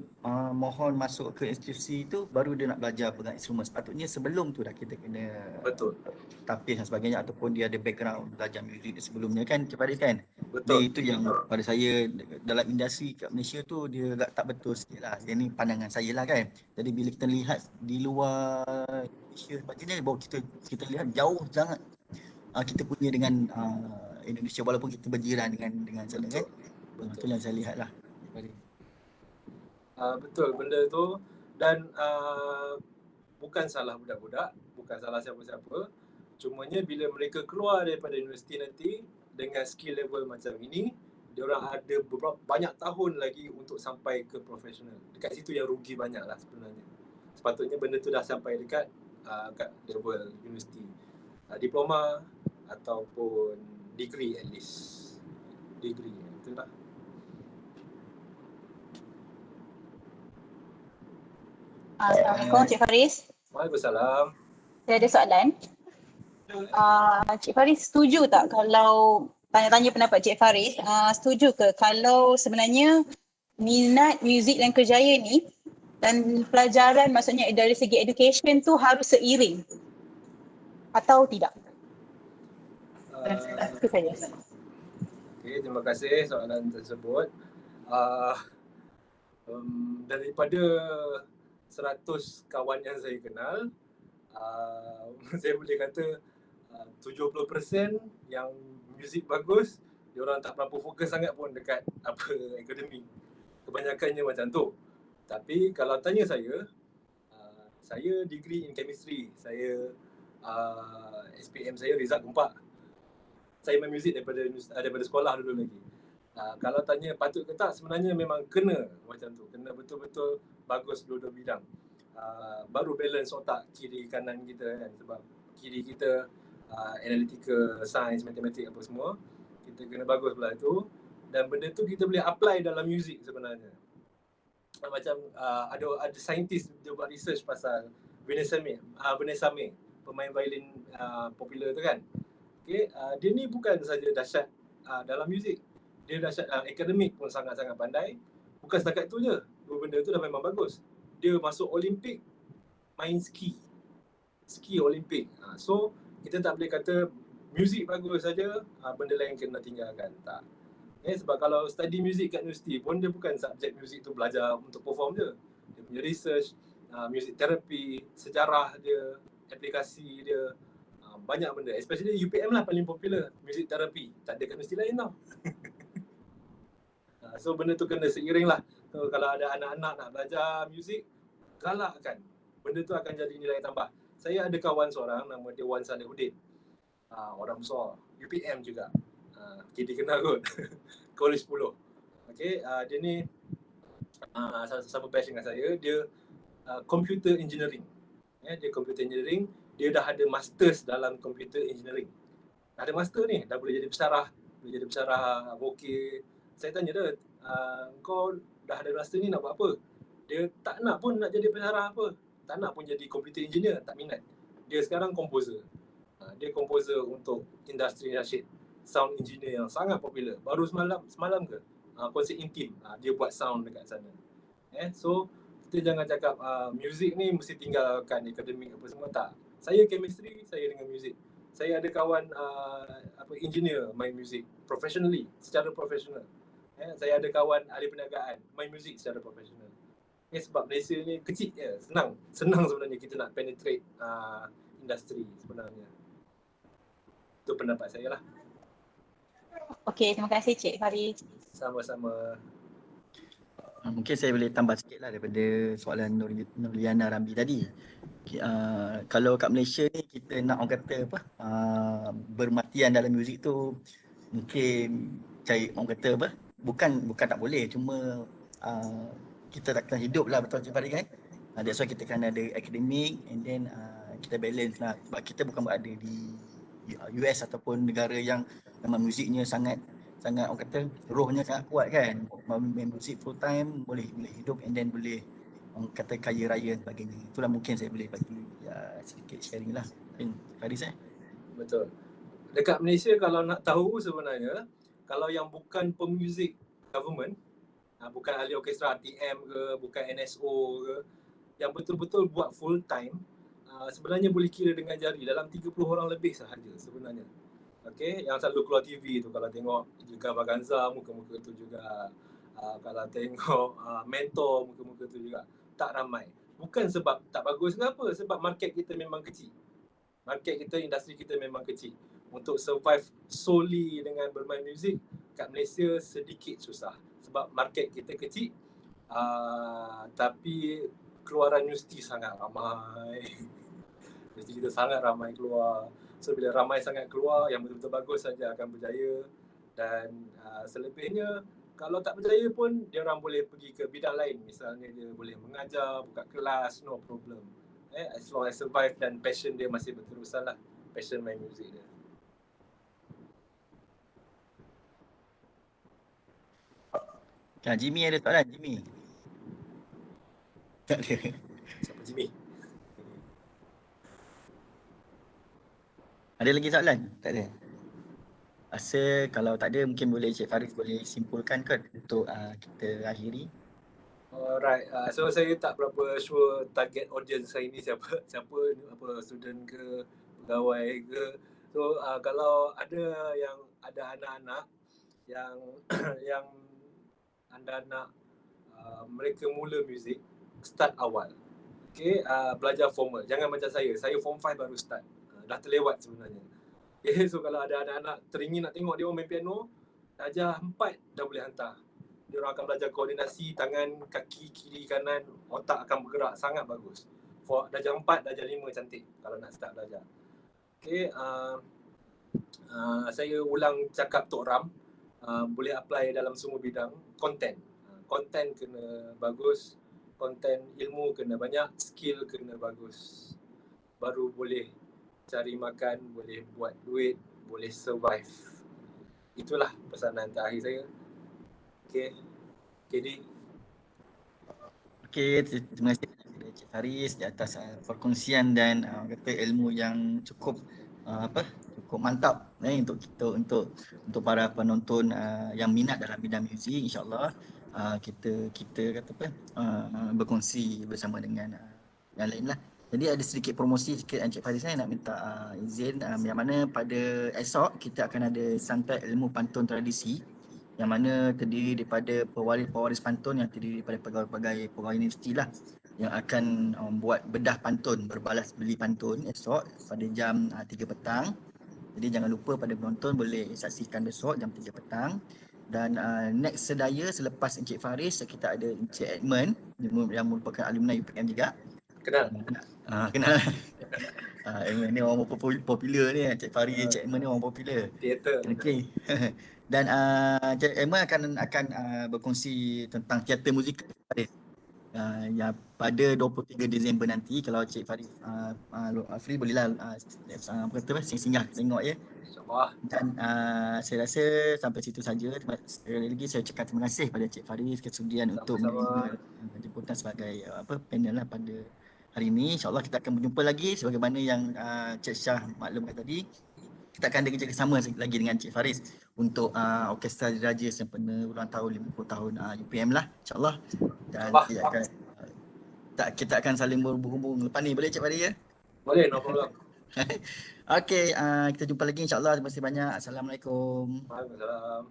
mohon masuk ke institusi tu baru dia nak belajar pegang instrumen. Sepatutnya sebelum tu dah kita kena Betul. tapis dan sebagainya, ataupun dia ada background belajar muzik sebelumnya kan, Cik Faris kan. Dia Betul. itu yang pada saya dalam industri kat Malaysia tu dia agak tak betul sikit lah. Ini pandangan saya lah kan. Jadi bila kita lihat di luar Malaysia sebagainya, baru kita lihat jauh sangat kita punya dengan Indonesia, walaupun kita berjiran dengan sana kan. Itu yang saya lihat lah. Betul benda tu, dan bukan salah budak-budak, bukan salah siapa-siapa. Cumanya bila mereka keluar daripada universiti nanti dengan skill level macam ini, diorang ada banyak tahun lagi untuk sampai ke profesional. Dekat situ yang rugi banyak lah sebenarnya. Sepatutnya benda tu dah sampai dekat kat level universiti, diploma ataupun degree, at least degree. Itulah. Assalamualaikum Cik Faris. Waalaikumsalam. Saya ada soalan. Cik Faris setuju tak kalau tanya-tanya pendapat Cik Faris, setuju ke kalau sebenarnya minat muzik dan kerjaya ni dan pelajaran, maksudnya dari segi education tu harus seiring atau tidak? Itu saja. Okay, terima kasih soalan tersebut. Daripada 100 kawan yang saya kenal, saya boleh kata 70% yang muzik bagus, diorang tak berapa fokus sangat pun dekat apa akademik. Kebanyakannya macam tu. Tapi kalau tanya saya degree in chemistry, saya SPM saya result 4. Saya main muzik daripada sekolah dulu lagi. Kalau tanya patut ke tak, sebenarnya memang kena macam tu. Kena betul-betul bagus dua-dua bidang. Baru balance otak kiri kanan kita kan. Sebab kiri kita analytical, science, matematik apa semua, kita kena bagus pula itu. Dan benda tu kita boleh apply dalam muzik sebenarnya. Macam ada saintis dia buat research pasal Vanessa Mae, pemain violin popular tu kan. Okay, dia ni bukan saja dahsyat dalam muzik, dia dahsyat akademik pun sangat-sangat pandai. Bukan setakat tu je, dua benda tu dah memang bagus. Dia masuk Olimpik main ski Olimpik. So kita tak boleh kata muzik bagus saja, benda lain kena tinggalkan, tak. Sebab kalau study muzik kat universiti pun dia bukan subjek muzik tu belajar untuk perform je. Dia punya research, music therapy, sejarah dia, aplikasi dia, banyak benda. Especially UPM lah paling popular, music therapy. Tak ada kat universiti lain tau. So benda tu kena seiring lah. So kalau ada anak-anak nak belajar muzik, galakkan. Benda tu akan jadi nilai tambah. Saya ada kawan seorang nama dia Wan Salihuddin. Orang besar, UPM juga. Kita kenal kot. College 10. Okay, dia ni sama batch dengan saya. Dia computer engineering. Dia computer engineering. Dia dah ada masters dalam computer engineering. Dah ada master ni, dah boleh jadi pesarah vokal. Saya tanya dia, kau dah ada master ni nak buat apa? Dia tak nak pun nak jadi pesarah apa. Tak nak pun jadi computer engineer, tak minat. Dia sekarang composer. Dia composer untuk industri nasyid, sound engineer yang sangat popular. Baru semalam ke konsert intim, dia buat sound dekat sana. So kita jangan cakap muzik ni mesti tinggalkan akademik apa semua, tak. Saya chemistry, saya dengan muzik. Saya ada kawan engineer main muzik professionally, secara profesional. Saya ada kawan ahli perniagaan main muzik secara profesional. Sebab Malaysia ni kecil je, senang sebenarnya kita nak penetrate industri sebenarnya. Itu pendapat saya lah. Okey, terima kasih Cik Faris. Sama-sama. Mungkin saya boleh tambah sikit lah daripada soalan Nurliana Ramli tadi. Kalau kat Malaysia ni kita nak orang kata apa, bermatian dalam muzik tu mungkin cari orang kata apa, bukan tak boleh, cuma kita takkan hidup lah, betul Cik Farid kan. That's why kita kan ada akademik and then kita balance lah. Sebab kita bukan berada di US ataupun negara yang memang muziknya sangat orang kata rohnya sangat kuat kan. Main muzik full time boleh hidup and then boleh orang kata kaya raya dan sebagainya. Itulah mungkin saya boleh bagi sedikit sharing lah. Faris Betul. Dekat Malaysia kalau nak tahu sebenarnya, kalau yang bukan pemuzik government, bukan ahli orkestra RTM ke, bukan NSO ke, yang betul-betul buat full time, sebenarnya boleh kira dengan jari, dalam 30 orang lebih sahaja sebenarnya. Okay, yang selalu keluar TV tu, kalau tengok juga Vaganza, muka-muka tu juga, kalau tengok Mentor, muka-muka tu juga tak ramai. Bukan sebab tak bagus ke apa, sebab market kita memang kecil. Market kita, industri kita memang kecil. Untuk survive solely dengan bermain muzik kat Malaysia sedikit susah. Sebab market kita kecil, tapi keluaran universiti sangat ramai. Universiti kita sangat ramai keluar. So bila ramai sangat keluar, yang betul-betul bagus saja akan berjaya. Dan selebihnya, kalau tak berjaya pun, dia orang boleh pergi ke bidang lain. Misalnya dia boleh mengajar, buka kelas, no problem. As long as survive dan passion dia masih berterusan lah. Passion main muzik dia. Jimmy ada soalan, Jimmy? Tak ada. Siapa Jimmy? Ada lagi soalan? Tak ada. Rasa kalau tak ada mungkin boleh Cik Faris boleh simpulkan ke untuk kita akhiri. Alright, so saya tak berapa sure target audience saya ni siapa apa student ke, pegawai ke. So kalau ada yang ada anak-anak yang yang anda nak mereka mula muzik, start awal. Okay, belajar formal. Jangan macam saya form 5 baru start. Dah terlewat sebenarnya. Okay, so kalau ada anak-anak teringin nak tengok dia orang main piano, darjah 4 dah boleh hantar. Dia orang akan belajar koordinasi tangan, kaki, kiri, kanan, otak akan bergerak, sangat bagus. For darjah 4, darjah 5 cantik kalau nak start belajar. Okay, saya ulang cakap Tok Ram, boleh apply dalam semua bidang. Konten kena bagus, konten ilmu kena banyak, skill kena bagus. Baru boleh cari makan, boleh buat duit, boleh survive. Itulah pesanan terakhir saya. Okay, KD. Okay, terima kasih kepada Cik Faris di atas perkongsian dan kata ilmu yang cukup cukup mantap untuk kita untuk para penonton yang minat dalam bidang muzik. InsyaAllah kita kata berkongsi bersama dengan yang lain lah. Jadi ada sedikit promosi sikit Encik Faris, saya nak minta izin yang mana pada esok kita akan ada santai ilmu pantun tradisi yang mana terdiri daripada pewaris pantun yang terdiri daripada pegawai universiti lah yang akan buat bedah pantun, berbalas beli pantun esok pada jam 3 petang. Jadi jangan lupa pada penonton boleh saksikan besok jam 3 petang. Dan next sedaya selepas Encik Faris kita ada Encik Edmund yang merupakan alumni UPM juga. Kenal? Kenal. Edmund ni orang popular ni, Encik Faris, Encik Edmund ni orang popular. Teater. Okay. Dan Encik Edmund akan berkongsi tentang teater muzik yang pada 23 Disember nanti. Kalau Cik Faris free bolehlah singgah tengok ya. InsyaAllah. Dan saya rasa sampai situ saja. Sekali lagi saya ucapkan terima kasih pada Cik Faris kesudian untuk menerima jemputan sebagai panel lah pada hari ini. InsyaAllah kita akan berjumpa lagi sebagaimana yang Cik Syah maklumkan tadi. Kita akan ada kerjasama lagi dengan Cik Faris untuk Orkestra Diraja sempena ulang tahun 50 tahun UPM lah, insyaAllah. Dan kita akan saling berhubung lepas ni. Boleh Cik Faris ya? Boleh, no problem. Okay, kita jumpa lagi insyaAllah. Terima kasih banyak. Assalamualaikum. Waalaikumsalam.